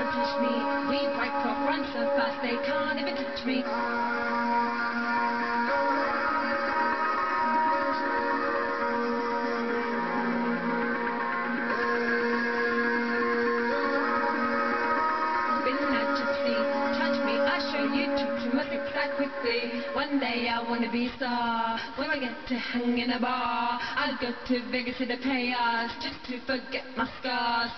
Touch me, we break off, run so fast they can't even touch me. Spin out to see, touch me, I show you to must that quickly. One day I wanna be a star. When I get to hang in a bar, I'll go to Vegas to the players just to forget my scars.